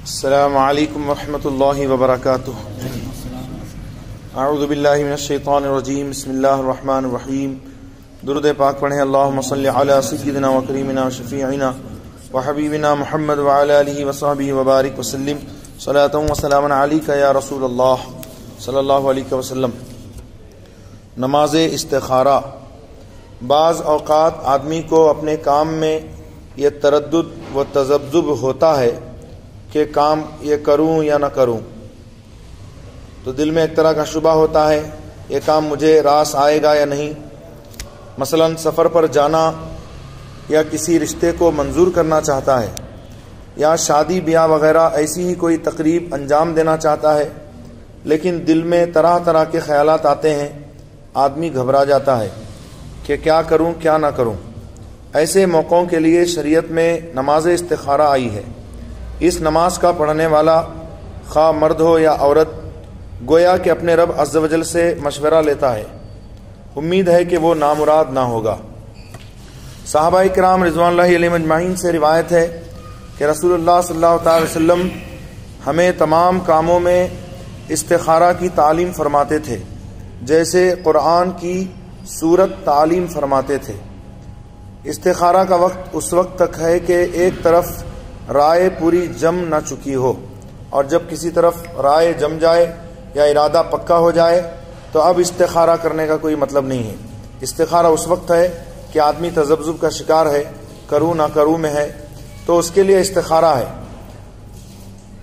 السلام علیکم ورحمۃ اللہ وبرکاتہ۔ اعوذ باللہ من الشیطان الرجیم، بسم اللہ الرحمن الرحیم۔ درود پاک پڑھیں۔ اللہم صلی علی سیدنا و کریمنا و شفیعنا و حبیبنا محمد وعلی آلہ وصحبہ وبارک وسلم، صلاۃ و سلام علیک یا رسول اللہ صلی اللہ علیہ وسلم۔ نماز استخارہ۔ بعض اوقات آدمی کو اپنے کام میں یہ تردد و تذبذب ہوتا ہے کہ کام یہ کروں یا نہ کروں، تو دل میں ایک طرح کا شبہ ہوتا ہے یہ کام مجھے راس آئے گا یا نہیں۔ مثلا سفر پر جانا یا کسی رشتے کو منظور کرنا چاہتا ہے، یا شادی بیاہ وغیرہ ایسی ہی کوئی تقریب انجام دینا چاہتا ہے، لیکن دل میں طرح طرح کے خیالات آتے ہیں، آدمی گھبرا جاتا ہے کہ کیا کروں کیا نہ کروں۔ ایسے موقعوں کے لیے شریعت میں نماز استخارہ آئی ہے۔ اس نماز کا پڑھنے والا خواہ مرد ہو یا عورت گویا کہ اپنے رب عز و جل سے مشورہ لیتا ہے، امید ہے کہ وہ نامراد نہ ہوگا۔ صحابہ کرام رضوان اللہ علیہم اجمعین سے روایت ہے کہ رسول اللہ صلی اللہ تعالی وسلم ہمیں تمام کاموں میں استخارہ کی تعلیم فرماتے تھے، جیسے قرآن کی سورت تعلیم فرماتے تھے۔ استخارہ کا وقت اس وقت تک ہے کہ ایک طرف رائے پوری جم نہ چکی ہو، اور جب کسی طرف رائے جم جائے یا ارادہ پکا ہو جائے تو اب استخارہ کرنے کا کوئی مطلب نہیں ہے۔ استخارہ اس وقت ہے کہ آدمی تذبذب کا شکار ہے، کروں نہ کروں میں ہے، تو اس کے لیے استخارہ ہے۔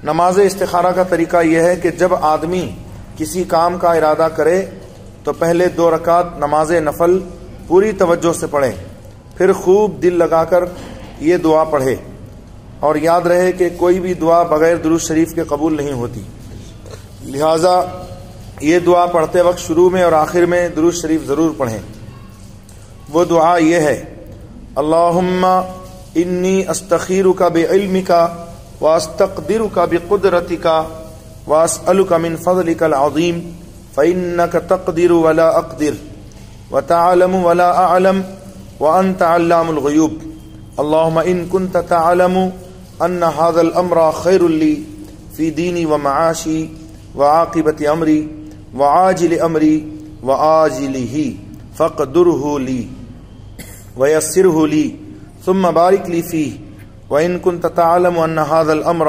نماز استخارہ کا طریقہ یہ ہے کہ جب آدمی کسی کام کا ارادہ کرے تو پہلے 2 رکعت نماز نفل پوری توجہ سے پڑھے، پھر خوب دل لگا کر یہ دعا پڑھے، اور یاد رہے کہ کوئی بھی دعا بغیر درود شریف کے قبول نہیں ہوتی، لہٰذا یہ دعا پڑھتے وقت شروع میں اور آخر میں درود شریف ضرور پڑھیں۔ وہ دعا یہ ہے: اللہم انی استخیرک بعلمک واستقدرک بقدرتک واسألک من فضلک العظیم فإنک تقدر ولا اقدر وتعلم ولا اعلم وانت علام الغیوب۔ اللہم ان کنت تعلم ان هذا الامر خیر لی فی دینی ومعاشی وعاقبت امری وعاجل امری وآجلہ فاقدرہ لی ویسرہ لی ثم بارک لی فیہ، وان کنت تعلم ان هذا الامر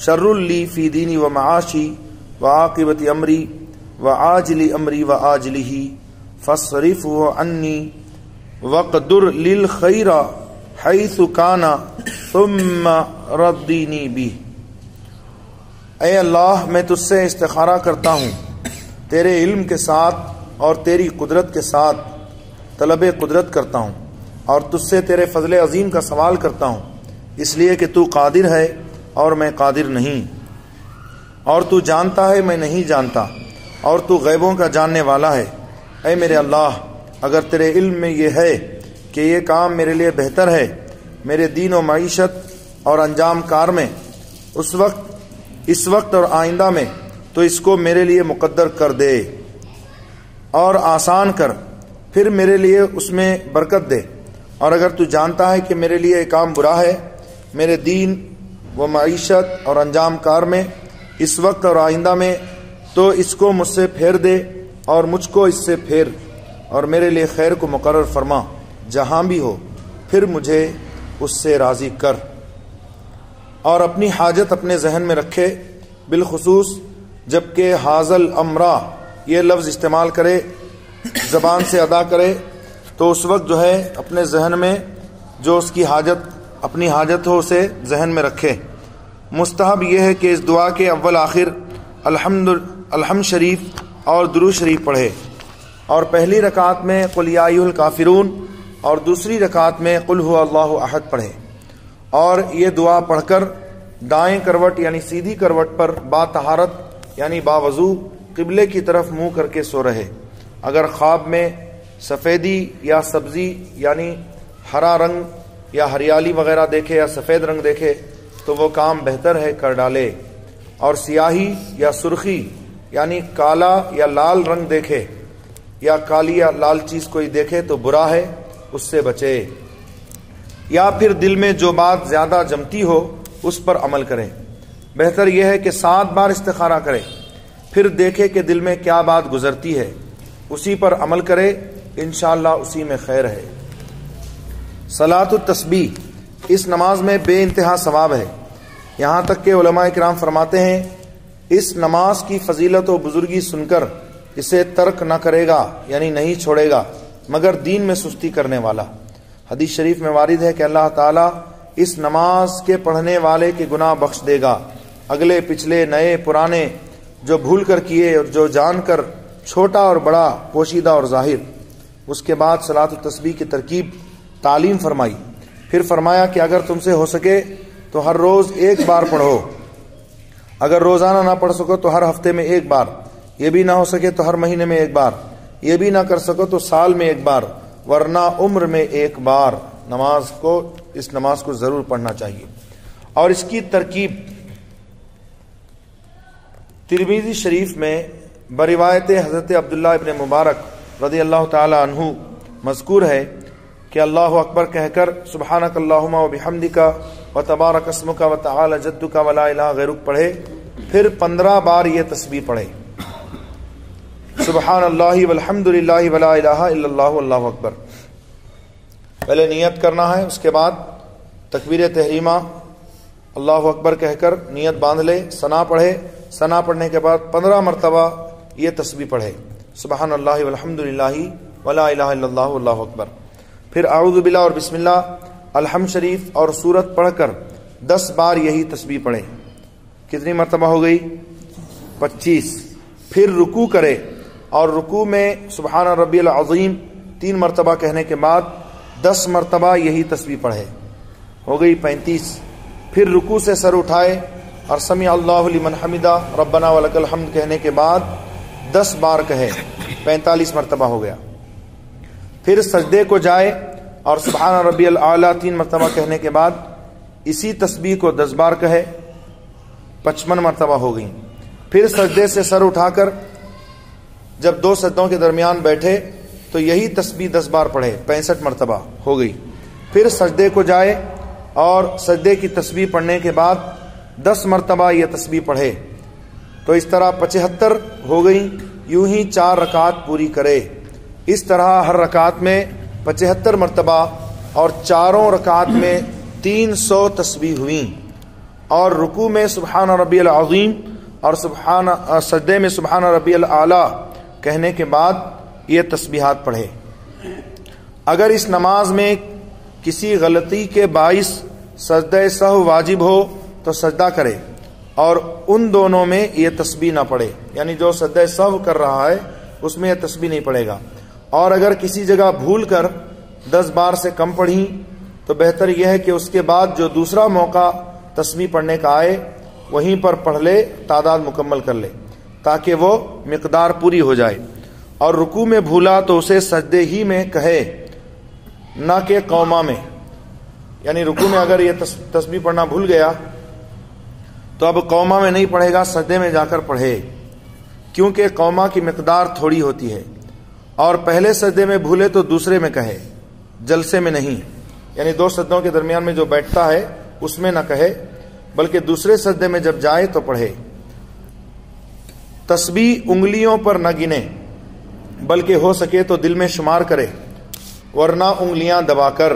شر لی فی دینی ومعاشی وعاقبت امری وعاجل امری وآجلہ فاصرفہ عنی وقدر للخیر حیث کان ثم ردینی بہ۔ اے اللہ، میں تجھ سے استخارہ کرتا ہوں تیرے علم کے ساتھ اور تیری قدرت کے ساتھ، طلب قدرت کرتا ہوں، اور تجھ سے تیرے فضل عظیم کا سوال کرتا ہوں، اس لیے کہ تو قادر ہے اور میں قادر نہیں، اور تو جانتا ہے میں نہیں جانتا، اور تو غیبوں کا جاننے والا ہے۔ اے میرے اللہ، اگر تیرے علم میں یہ ہے کہ یہ کام میرے لیے بہتر ہے میرے دین و معیشت اور انجام کار میں، اس وقت اور آئندہ میں، تو اس کو میرے لیے مقدر کر دے اور آسان کر، پھر میرے لیے اس میں برکت دے۔ اور اگر تو جانتا ہے کہ میرے لیے یہ کام برا ہے میرے دین و معیشت اور انجام کار میں، اس وقت اور آئندہ میں، تو اس کو مجھ سے پھیر دے اور مجھ کو اس سے پھیر، اور میرے لیے خیر کو مقرر فرما، جہاں بھی ہو، پھر مجھے اس سے راضی کر۔ اور اپنی حاجت اپنے ذہن میں رکھے، بالخصوص جب کہ حاضل امرا یہ لفظ استعمال کرے، زبان سے ادا کرے، تو اس وقت جو ہے اپنے ذہن میں جو اس کی حاجت اپنی حاجت ہو اسے ذہن میں رکھے۔ مستحب یہ ہے کہ اس دعا کے اول آخر الحمد شریف اور درود شریف پڑھے، اور پہلی رکعت میں قل یا ایھا الکافرون اور دوسری رکعت میں قل ھو اللہ احد پڑھے، اور یہ دعا پڑھ کر دائیں کروٹ یعنی سیدھی کروٹ پر با طہارت یعنی باوضو قبلے کی طرف منہ کر کے سو رہے۔ اگر خواب میں سفیدی یا سبزی یعنی ہرا رنگ یا ہریالی وغیرہ دیکھے یا سفید رنگ دیکھے تو وہ کام بہتر ہے کر ڈالے، اور سیاہی یا سرخی یعنی کالا یا لال رنگ دیکھے یا کالی یا لال چیز کوئی دیکھے تو برا ہے، اس سے بچے۔ یا پھر دل میں جو بات زیادہ جمتی ہو اس پر عمل کریں۔ بہتر یہ ہے کہ 7 بار استخارہ کرے، پھر دیکھے کہ دل میں کیا بات گزرتی ہے، اسی پر عمل کرے، انشاءاللہ اسی میں خیر ہے۔ صلاۃ التسبیح، اس نماز میں بے انتہا ثواب ہے، یہاں تک کہ علماء کرام فرماتے ہیں اس نماز کی فضیلت و بزرگی سن کر اسے ترک نہ کرے گا، یعنی نہیں چھوڑے گا، مگر دین میں سستی کرنے والا۔ حدیث شریف میں وارد ہے کہ اللہ تعالیٰ اس نماز کے پڑھنے والے کے گناہ بخش دے گا، اگلے پچھلے نئے پرانے، جو بھول کر کیے اور جو جان کر، چھوٹا اور بڑا، پوشیدہ اور ظاہر۔ اس کے بعد صلاۃ التسبیح کی ترکیب تعلیم فرمائی، پھر فرمایا کہ اگر تم سے ہو سکے تو ہر روز 1 بار پڑھو، اگر روزانہ نہ پڑھ سکو تو ہر ہفتے میں 1 بار، یہ بھی نہ ہو سکے تو ہر مہینے میں 1 بار، یہ بھی نہ کر سکو تو سال میں 1 بار، ورنہ عمر میں 1 بار اس نماز کو ضرور پڑھنا چاہیے۔ اور اس کی ترکیب ترمذی شریف میں بروایت حضرت عبداللہ ابن مبارک رضی اللہ تعالی عنہ مذکور ہے کہ اللہ اکبر کہہ کر سبحانک اللہم و بحمدک و تبارک اسمک و تعالی جدک و لا الہ غیرک پڑھے، پھر 15 بار یہ تسبیح پڑھے، سبحان اللہ والحمد للہ ولا الہ الا اللہ واللہ اکبر۔ پہلے نیت کرنا ہے، اس کے بعد تکبیر تحریمہ اللہ اکبر کہہ کر نیت باندھ لے، ثنا پڑھے، ثنا پڑھنے کے بعد 15 مرتبہ یہ تسبیح پڑھے، سبحان اللہ والحمد للہ ولا الہ الا اللہ واللہ اکبر۔ پھر اعوذ باللہ اور بسم اللہ، الحمد شریف اور سورت پڑھ کر 10 بار یہی تسبیح پڑھے۔ کتنی مرتبہ ہو گئی؟ 25۔ پھر رکوع کرے اور رکوع میں سبحان ربی العظیم 3 مرتبہ کہنے کے بعد 10 مرتبہ یہی تسبیح پڑھے، ہو گئی 35۔ پھر رکوع سے سر اٹھائے اور سمیع اللہ لمن حمدہ ربنا ولک الحمد کہنے کے بعد 10 بار کہے، 45 مرتبہ ہو گیا۔ پھر سجدے کو جائے اور سبحان ربی الاعلیٰ 3 مرتبہ کہنے کے بعد اسی تسبیح کو 10 بار کہے، 55 مرتبہ ہو گئی۔ پھر سجدے سے سر اٹھا کر جب 2 سجدوں کے درمیان بیٹھے تو یہی تسبیح 10 بار پڑھے، 65 مرتبہ ہو گئی۔ پھر سجدے کو جائے اور سجدے کی تسبیح پڑھنے کے بعد 10 مرتبہ یہ تسبیح پڑھے، تو اس طرح 75 ہو گئی۔ یوں ہی 4 رکعت پوری کرے، اس طرح ہر رکعت میں 75 مرتبہ اور 4 رکعت میں 300 تسبیح ہوئیں، اور رکوع میں سبحان ربی العظیم اور سجدے میں سبحان ربی الاعلیٰ کہنے کے بعد یہ تسبیحات پڑھے۔ اگر اس نماز میں کسی غلطی کے باعث سجدہ سہو واجب ہو تو سجدہ کرے، اور ان دونوں میں یہ تسبیح نہ پڑھے، یعنی جو سجدہ سہو کر رہا ہے اس میں یہ تسبیح نہیں پڑھے گا۔ اور اگر کسی جگہ بھول کر 10 بار سے کم پڑھی تو بہتر یہ ہے کہ اس کے بعد جو دوسرا موقع تسبیح پڑھنے کا آئے وہیں پر پڑھ لے، تعداد مکمل کر لے تاکہ وہ مقدار پوری ہو جائے۔ اور رکوع میں بھولا تو اسے سجدے ہی میں کہے، نہ کہ قوما میں، یعنی رکوع میں اگر یہ تسبیح پڑھنا بھول گیا تو اب قوما میں نہیں پڑھے گا، سجدے میں جا کر پڑھے، کیونکہ قوما کی مقدار تھوڑی ہوتی ہے۔ اور پہلے سجدے میں بھولے تو دوسرے میں کہے، جلسے میں نہیں، یعنی 2 سجدوں کے درمیان میں جو بیٹھتا ہے اس میں نہ کہے، بلکہ دوسرے سجدے میں جب جائے تو پڑھے۔ تسبیح انگلیوں پر نہ گنے، بلکہ ہو سکے تو دل میں شمار کرے، ورنہ انگلیاں دبا کر۔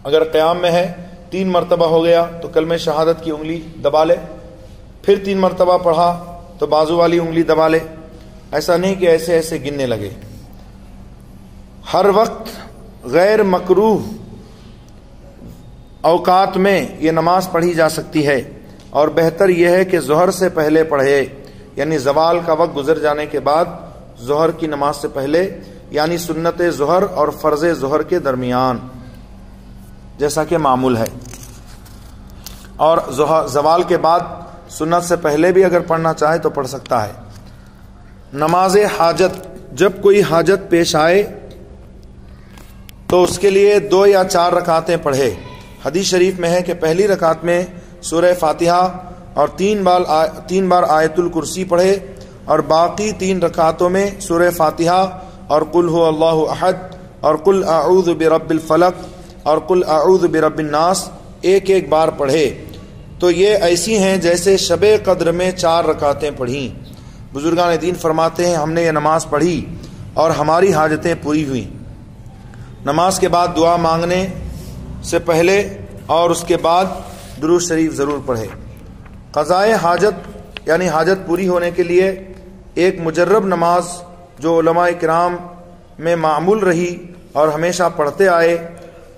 اگر قیام میں ہے 3 مرتبہ ہو گیا تو کلمہ شہادت کی انگلی دبا لے، پھر 3 مرتبہ پڑھا تو بازو والی انگلی دبا لے، ایسا نہیں کہ ایسے ایسے گننے لگے۔ ہر وقت غیر مکروہ اوقات میں یہ نماز پڑھی جا سکتی ہے، اور بہتر یہ ہے کہ ظہر سے پہلے پڑھے، یعنی زوال کا وقت گزر جانے کے بعد ظہر کی نماز سے پہلے، یعنی سنت ظہر اور فرض ظہر کے درمیان، جیسا کہ معمول ہے۔ اور زوال کے بعد سنت سے پہلے بھی اگر پڑھنا چاہے تو پڑھ سکتا ہے۔ نماز حاجت، جب کوئی حاجت پیش آئے تو اس کے لیے 2 یا 4 رکعتیں پڑھے۔ حدیث شریف میں ہے کہ پہلی رکعت میں سورہ فاتحہ اور 3 بار آیت الکرسی پڑھے، اور باقی 3 رکعتوں میں سورہ فاتحہ اور قل هو اللہ احد اور قل اعوذ برب الفلق اور قل اعوذ برب الناس 1 بار پڑھے۔ تو یہ ایسی ہیں جیسے شب قدر میں 4 رکعتیں پڑھیں۔ بزرگان دین فرماتے ہیں ہم نے یہ نماز پڑھی اور ہماری حاجتیں پوری ہوئیں۔ نماز کے بعد دعا مانگنے سے پہلے اور اس کے بعد درود شریف ضرور پڑھے۔ قضائے حاجت یعنی حاجت پوری ہونے کے لیے ایک مجرب نماز جو علماء کرام میں معمول رہی اور ہمیشہ پڑھتے آئے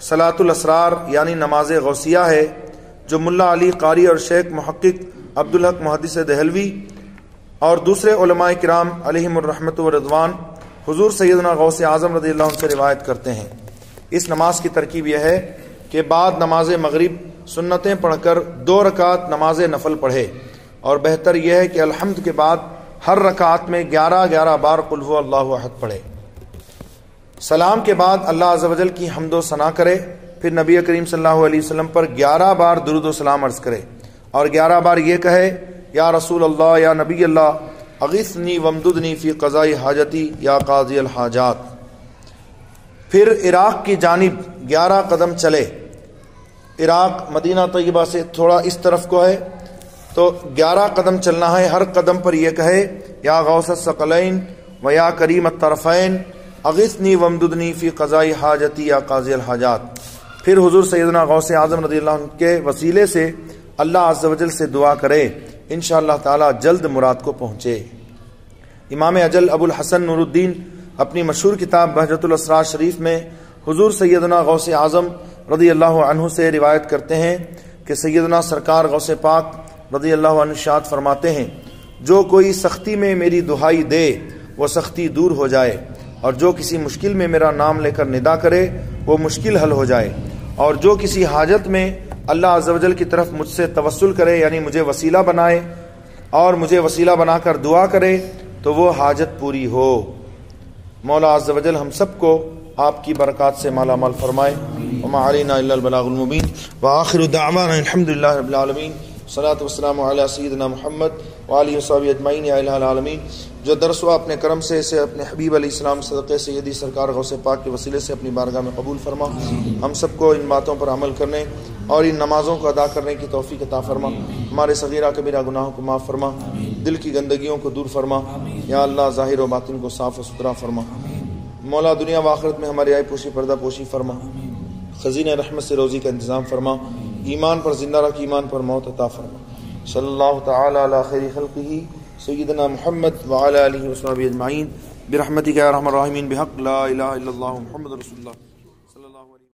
صلاۃ الاسرار یعنی نماز غوثیہ ہے، جو ملا علی قاری اور شیخ محقق عبدالحق محدث دہلوی اور دوسرے علماء کرام علیہم الرحمت والرضوان حضور سیدنا غوث اعظم رضی اللہ عنہ سے روایت کرتے ہیں۔ اس نماز کی ترکیب یہ ہے کہ بعد نماز مغرب سنتیں پڑھ کر 2 رکعت نماز نفل پڑھے، اور بہتر یہ ہے کہ الحمد کے بعد ہر رکعت میں 11 بار قل هو اللہ احد پڑھے۔ سلام کے بعد اللہ عز و جل کی حمد و ثنا کرے، پھر نبی کریم صلی اللہ علیہ وسلم پر 11 بار درود و سلام عرض کرے، اور 11 بار یہ کہے یا رسول اللہ یا نبی اللہ اغثنی وامددنی فی قضاء حاجتی یا قاضی الحاجات۔ پھر عراق کی جانب 11 قدم چلے۔ عراق مدینہ طیبہ سے تھوڑا اس طرف کو ہے، تو 11 قدم چلنا ہے۔ ہر قدم پر یہ کہے یا غوث الثقلین و یا کریم الطرفین اغثنی وامددنی فی قضاء حاجتی یا قاضی الحاجات۔ پھر حضور سیدنا غوث اعظم رضی اللہ عنہ کے وسیلے سے اللہ عز و جل سے دعا کرے، انشاءاللہ تعالی جلد مراد کو پہنچے۔ امام اجل ابو الحسن نور الدین اپنی مشہور کتاب بہجت الاسرار شریف میں حضور سیدنا غوث اعظم رضی اللہ عنہ سے روایت کرتے ہیں کہ سیدنا سرکار غوث پاک رضی اللہ عنہ ارشاد فرماتے ہیں جو کوئی سختی میں میری دہائی دے وہ سختی دور ہو جائے، اور جو کسی مشکل میں میرا نام لے کر ندا کرے وہ مشکل حل ہو جائے، اور جو کسی حاجت میں اللہ عز و جل کی طرف مجھ سے توسل کرے یعنی مجھے وسیلہ بنائے اور مجھے وسیلہ بنا کر دعا کرے تو وہ حاجت پوری ہو۔ مولا عز و جل ہم سب کو آپ کی برکات سے مالا مال فرمائے۔ وما علینا الا البلاغ المبین وآخر دعوانا الحمدللہ رب العالمین صلاۃ والسلام علی سیدنا محمد وآلہ وصحبہ اجمعین یا الہ العالمین۔ جو درس ہوا اپنے کرم سے اسے اپنے حبیب علیہ السلام صدقے سیدی سرکار غوث پاک کے وسیلے سے اپنی بارگاہ میں قبول فرما۔ ہم سب کو ان باتوں پر عمل کرنے اور ان نمازوں کو ادا کرنے کی توفیق عطا فرما۔ ہمارے صغیرہ کبیرہ گناہوں کو معاف فرما، دل کی گندگیوں کو دور فرما، یا اللہ ظاہر و باطن کو صاف و ستھرا فرما۔ مولا دنیا و آخرت میں ہماری عیب پوشی پردہ پوشی فرما، خزینہ رحمت سے روزی کا انتظام فرما، ایمان پر زندہ رکھ، ایمان پر موت عطا فرما۔ صلی اللہ تعالی علی خیر خلقہ سیدنا محمد وعلی آلہ وصحبہ اجمعین برحمتک یا ارحم الراحمین بحق لا الہ الا اللہ محمد رسول اللہ۔